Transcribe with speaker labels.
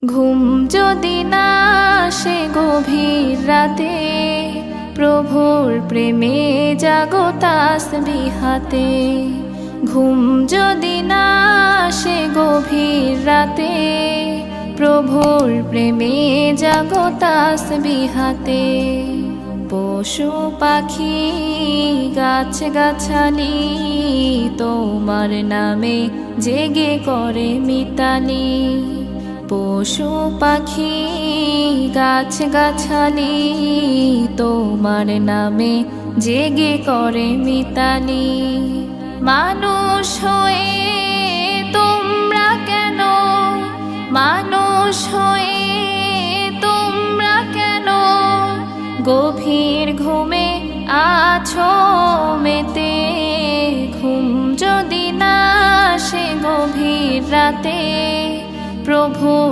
Speaker 1: ঘুম যদি না আসে গভীর রাতে, প্রভুর প্রেমে জাগো তাসবিহাতে। ঘুম যদি না আসে গভীর রাতে, প্রভুর প্রেমে জাগো তাসবিহাতে। পশু পাখি গাছ গাছালি তোমার নামে জেগে করে মিতালি। পশু পাখি গাছ গাছালি তোমার নামে জেগে করে মিতালি। মানুষ হয়ে তোমরা কেন, মানুষ হয়ে তোমরা কেন গভীর ঘুমে আছো মেতে। ঘুম যদি না আসে গভীর রাতে, প্রভু